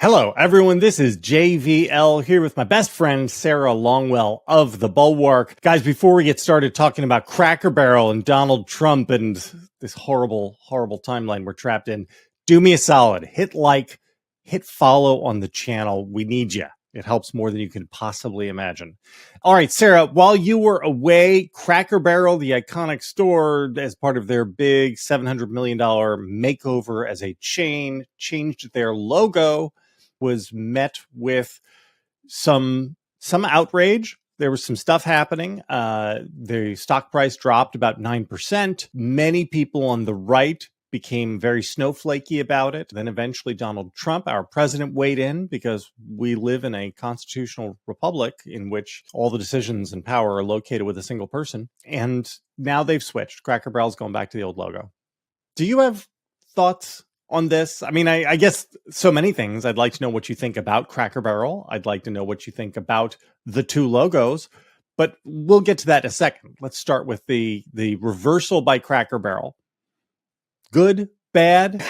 Hello, everyone. This is JVL here with my best friend, Sarah Longwell of the Bulwark. Guys, before we get started talking about Cracker Barrel and Donald Trump and this horrible, horrible timeline we're trapped in, do me a solid. Hit like, hit follow on the channel. We need you. It helps more than you can possibly imagine. All right, Sarah, while you were away, Cracker Barrel, the iconic store, as part of their big $700 million makeover as a chain, changed their logo, was met with some outrage. There was some stuff happening. The stock price dropped about 9%. Many people on the right became very snowflakey about it. Then eventually Donald Trump, our president, weighed in because we live in a constitutional republic in which all the decisions and power are located with a single person. And now they've switched. Cracker Barrel's going back to the old logo. Do you have thoughts on this? I mean, I guess so many things. I'd like to know what you think about Cracker Barrel. I'd like to know what you think about the two logos, but we'll get to that in a second. Let's start with the reversal by Cracker Barrel. Good, bad?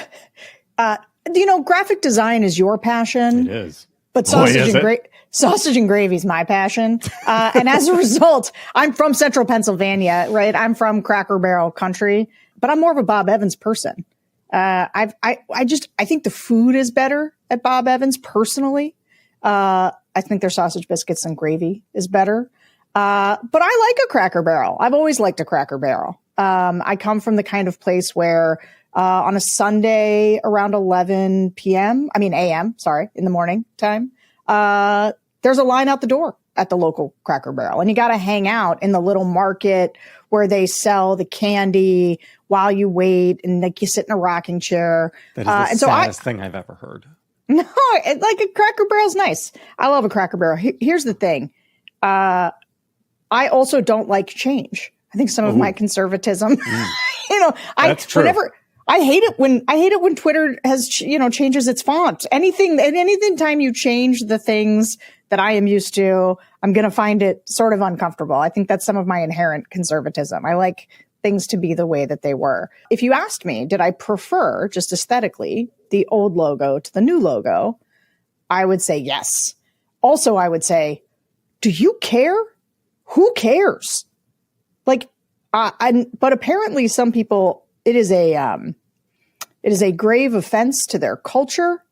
Graphic design is your passion. It is. But sausage and gravy is my passion. And as a result, I'm from central Pennsylvania, right? I'm from Cracker Barrel country, but I'm more of a Bob Evans person. I think the food is better at Bob Evans personally. I think their sausage biscuits and gravy is better. But I like a Cracker Barrel. I've always liked a Cracker Barrel. I come from the kind of place where on a Sunday around 11 a.m., in the morning time, there's a line out the door at the local Cracker Barrel. And you got to hang out in the little market where they sell the candy while you wait, and like you sit in a rocking chair. That is the saddest thing I've ever heard. No, like a Cracker Barrel's nice. I love a Cracker Barrel. Here's the thing. I also don't like change. I think some of my conservatism, That's true. I hate it when Twitter has, changes its font. Anything time you change the things that I am used to, I'm going to find it sort of uncomfortable. I think that's some of my inherent conservatism. I like things to be the way that they were. If you asked me, did I prefer just aesthetically the old logo to the new logo? I would say yes. Also, I would say, do you care? Who cares? But apparently some people, it is a grave offense to their culture.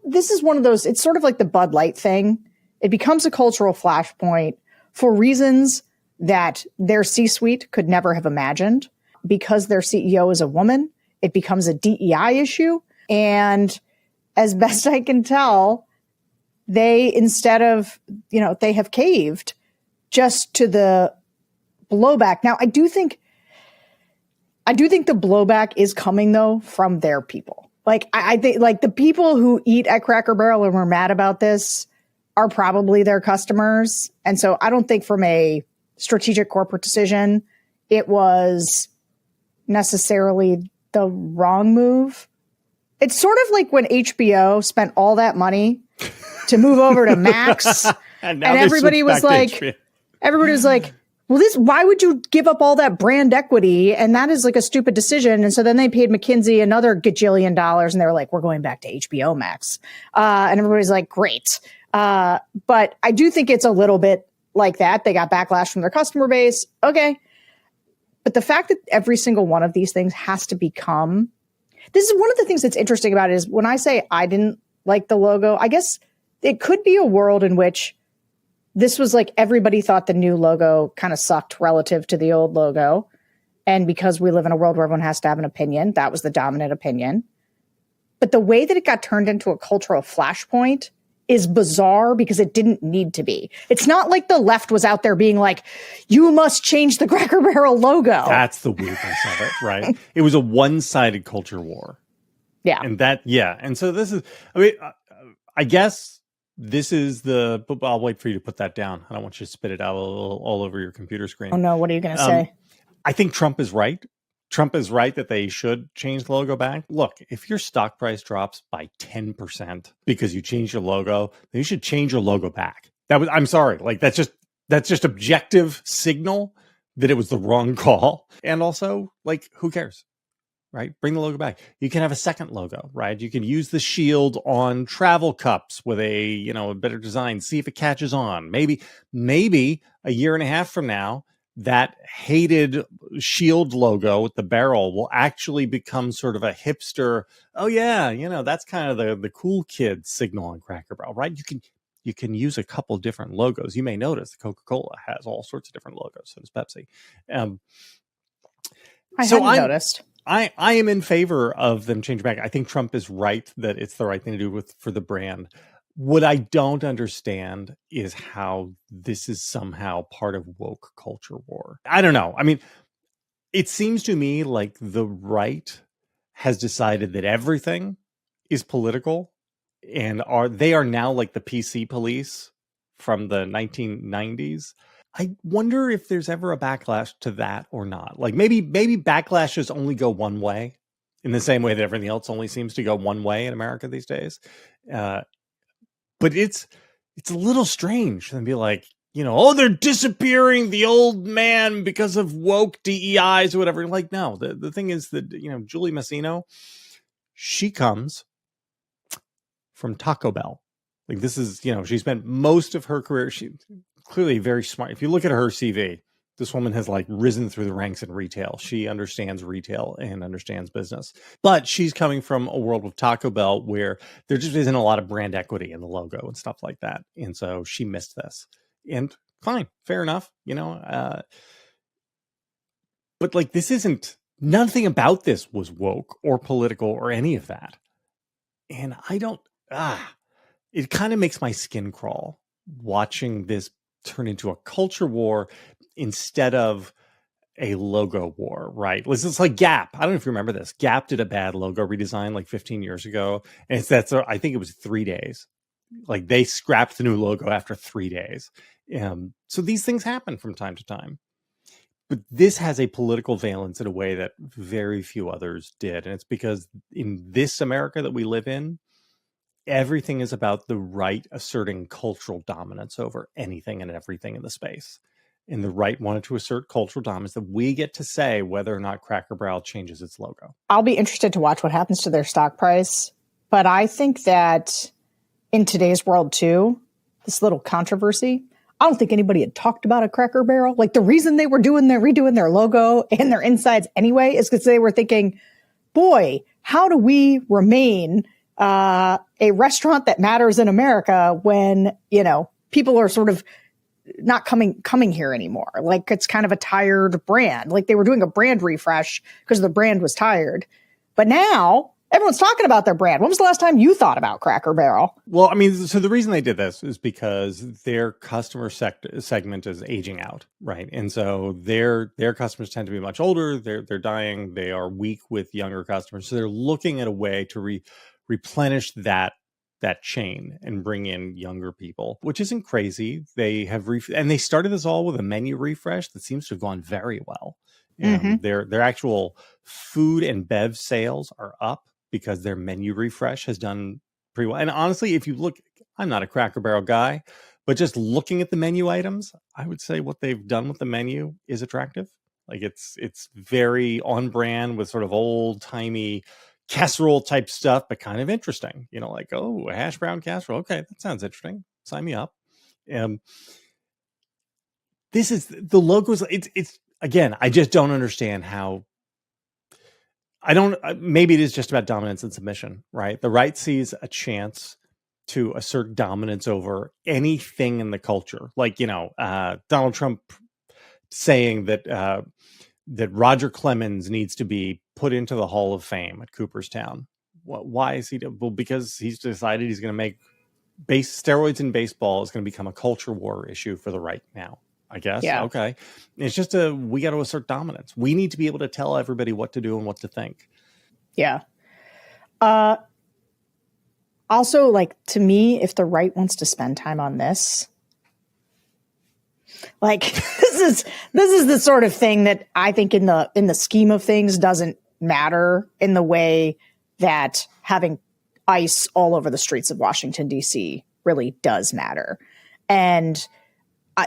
This is one of those, it's sort of like the Bud Light thing. It becomes a cultural flashpoint for reasons that their C-suite could never have imagined. Because their CEO is a woman, it becomes a DEI issue. And as best I can tell, they, instead of, they have caved just to the blowback. Now, I do think the blowback is coming, though, from their people. I think the people who eat at Cracker Barrel and were mad about this are probably their customers. And so I don't think from a strategic corporate decision, it was necessarily the wrong move. It's sort of like when HBO spent all that money to move over to Max and everybody was like, well, why would you give up all that brand equity? And that is like a stupid decision. And so then they paid McKinsey another gajillion dollars and they were like, we're going back to HBO Max. And everybody's like, great. But I do think it's a little bit like that. They got backlash from their customer base. Okay. But the fact that every single one of these things has to become, this is one of the things that's interesting about it is when I say I didn't like the logo, I guess it could be a world in which this was like everybody thought the new logo kind of sucked relative to the old logo. And because we live in a world where everyone has to have an opinion, that was the dominant opinion. But the way that it got turned into a cultural flashpoint is bizarre because it didn't need to be. It's not like the left was out there being like, you must change the Cracker Barrel logo. That's the weirdness of it, right? It was a one-sided culture war. Yeah. And so this is, I guess this is I'll wait for you to put that down. I don't want you to spit it out all over your computer screen. Oh no, what are you going to say? I think Trump is right. Trump is right that they should change the logo back. Look, if your stock price drops by 10% because you changed your logo, then you should change your logo back. I'm sorry. That's just objective signal that it was the wrong call. And also, who cares? right? Bring the logo back. You can have a second logo, right? You can use the shield on travel cups with a better design, see if it catches on. Maybe a year and a half from now, that hated shield logo with the barrel will actually become sort of a hipster. Oh yeah, that's kind of the cool kid signal on Cracker Barrel, right? You can use a couple different logos. You may notice Coca-Cola has all sorts of different logos. So does Pepsi. I hadn't noticed. I am in favor of them changing back. I think Trump is right that it's the right thing to do for the brand. What I don't understand is how this is somehow part of woke culture war. I don't know. I mean, it seems to me like the right has decided that everything is political, and they are now like the PC police from the 1990s. I wonder if there's ever a backlash to that or not. Like maybe backlashes only go one way, in the same way that everything else only seems to go one way in America these days. But it's a little strange and be like, they're disappearing the old man because of woke DEIs or whatever. Like, no, the thing is that, Julie Massino, she comes from Taco Bell. Like this is, she spent most of her career. She clearly very smart. If you look at her CV, this woman has like risen through the ranks in retail. She understands retail and understands business, but she's coming from a world of Taco Bell where there just isn't a lot of brand equity in the logo and stuff like that. And so she missed this, and fine, fair enough, but like, nothing about this was woke or political or any of that. And it kind of makes my skin crawl watching this turn into a culture war instead of a logo war, right? It's like Gap. I don't know if you remember this. Gap did a bad logo redesign like 15 years ago. And I think it was 3 days. Like they scrapped the new logo after 3 days. So these things happen from time to time. But this has a political valence in a way that very few others did. And it's because in this America that we live in, everything is about the right asserting cultural dominance over anything and everything in the space. And the right wanted to assert cultural dominance that we get to say whether or not Cracker Barrel changes its logo. I'll be interested to watch what happens to their stock price. But I think that in today's world too, this little controversy, I don't think anybody had talked about a Cracker Barrel. Like the reason they were redoing their logo and their insides anyway is because they were thinking, boy, how do we remain a restaurant that matters in America when, people are sort of not coming here anymore. Like it's kind of a tired brand. Like they were doing a brand refresh because the brand was tired. But now everyone's talking about their brand. When was the last time you thought about Cracker Barrel? Well, I mean, so the reason they did this is because their customer segment is aging out, right? And so their customers tend to be much older. They're dying. They are weak with younger customers. So they're looking at a way to replenish that chain and bring in younger people, which isn't crazy. They have and they started this all with a menu refresh that seems to have gone very well. Their actual food and bev sales are up because their menu refresh has done pretty well. And honestly, if you look, I'm not a Cracker Barrel guy, but just looking at the menu items, I would say what they've done with the menu is attractive. Like it's very on brand with sort of old timey casserole type stuff, but kind of interesting, like, oh, a hash brown casserole. Okay. That sounds interesting. Sign me up. This is the logos. It's again, I just don't understand how. Maybe it is just about dominance and submission, right? The right sees a chance to assert dominance over anything in the culture. Like, Donald Trump saying that Roger Clemens needs to be put into the Hall of Fame at Cooperstown. Why is he? Well, because he's decided he's going to make steroids in baseball is going to become a culture war issue for the right now, I guess. Yeah. Okay. It's just we got to assert dominance. We need to be able to tell everybody what to do and what to think. Yeah. Also, like, to me, if the right wants to spend time on this, like this is the sort of thing that I think in the scheme of things doesn't matter in the way that having ice all over the streets of Washington, D.C. really does matter. And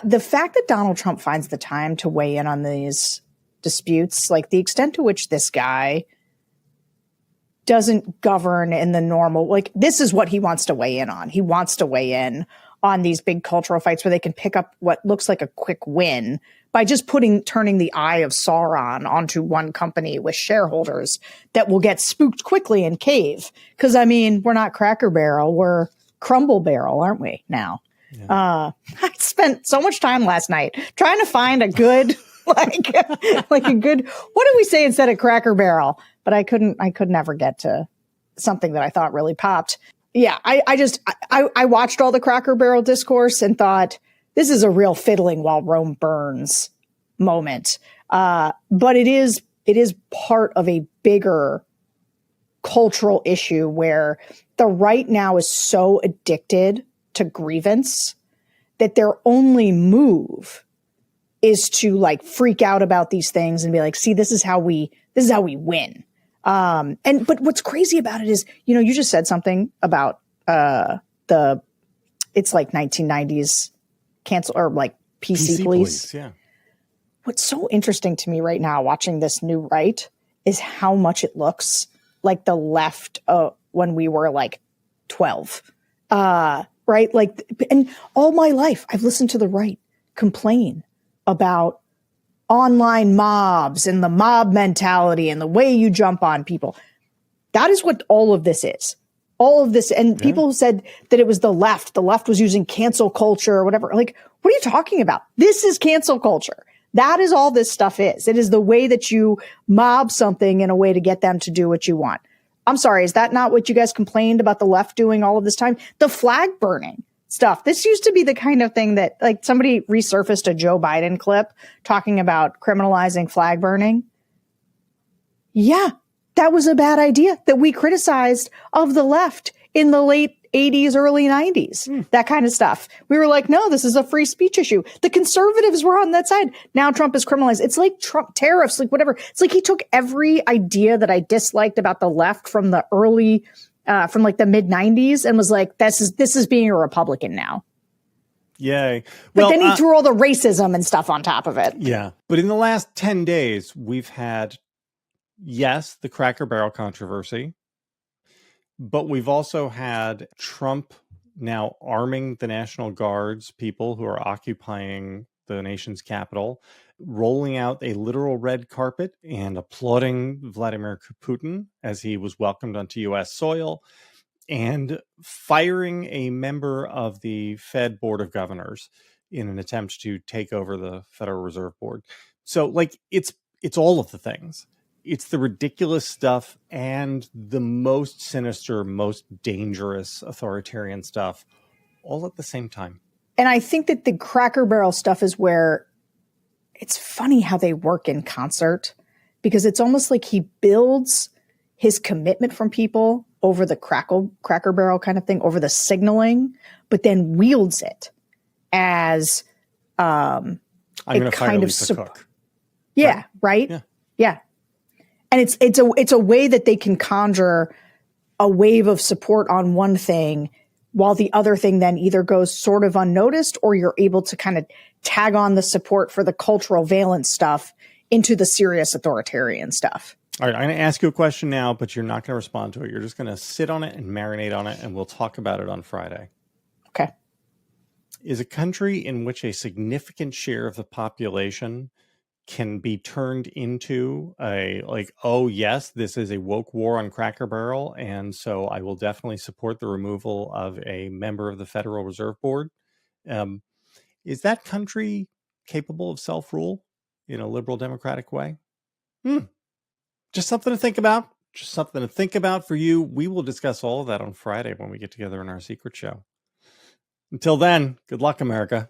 the fact that Donald Trump finds the time to weigh in on these disputes, like the extent to which this guy doesn't govern in the normal, like, this is what he wants to weigh in on. He wants to weigh in on these big cultural fights where they can pick up what looks like a quick win by just turning the eye of Sauron onto one company with shareholders that will get spooked quickly and cave. Because, I mean, we're not Cracker Barrel, we're Crumble Barrel, aren't we now? Yeah. I spent so much time last night trying to find a good, like a good, what do we say instead of Cracker Barrel? But I could never get to something that I thought really popped. Yeah, I watched all the Cracker Barrel discourse and thought, this is a real fiddling while Rome burns moment. But it is part of a bigger cultural issue where the right now is so addicted to grievance that their only move is to like freak out about these things and be like, see, this is how we win. But what's crazy about it is, you just said something about it's like 1990s cancel or like PC police. Yeah. What's so interesting to me right now watching this new right is how much it looks like the left when we were like 12. Right? Like, and all my life I've listened to the right complain about online mobs and the mob mentality and the way you jump on people. That is what all of this is. All of this. And people said that it was the left. The left was using cancel culture or whatever. Like, what are you talking about? This is cancel culture. That is all this stuff is. It is the way that you mob something in a way to get them to do what you want. I'm sorry. Is that not what you guys complained about the left doing all of this time? The flag burning stuff. This used to be the kind of thing that, like, somebody resurfaced a Joe Biden clip talking about criminalizing flag burning. Yeah, that was a bad idea that we criticized of the left in the late 80s, early 90s, that kind of stuff. We were like, no, this is a free speech issue. The conservatives were on that side. Now Trump is criminalized. It's like Trump tariffs, like whatever. It's like he took every idea that I disliked about the left from the early, from like the mid 90s and was like, this is being a Republican now. Yay. But then he threw all the racism and stuff on top of it. Yeah. But in the last 10 days, we've had, yes, the Cracker Barrel controversy. But we've also had Trump now arming the National Guard's people who are occupying the nation's capital, rolling out a literal red carpet and applauding Vladimir Putin as he was welcomed onto U.S. soil, and firing a member of the Fed Board of Governors in an attempt to take over the Federal Reserve Board. So, like, it's all of the things. It's the ridiculous stuff and the most sinister, most dangerous authoritarian stuff all at the same time. And I think that the Cracker Barrel stuff is where it's funny how they work in concert, because it's almost like he builds his commitment from people over the Cracker Barrel kind of thing, over the signaling, but then wields it as I'm going to fight Lisa Cook. Yeah, right? Yeah. And it's a way that they can conjure a wave of support on one thing while the other thing then either goes sort of unnoticed, or you're able to kind of tag on the support for the cultural valence stuff into the serious authoritarian stuff. All right, I'm going to ask you a question now, but you're not going to respond to it. You're just going to sit on it and marinate on it, and we'll talk about it on Friday. Okay. Is a country in which a significant share of the population can be turned into a, like, oh yes, this is a woke war on Cracker Barrel, and so I will definitely support the removal of a member of the Federal Reserve Board. Is that country capable of self-rule in a liberal democratic way? Just something to think about. Just something to think about for you. We will discuss all of that on Friday when we get together in our secret show. Until then, good luck, America.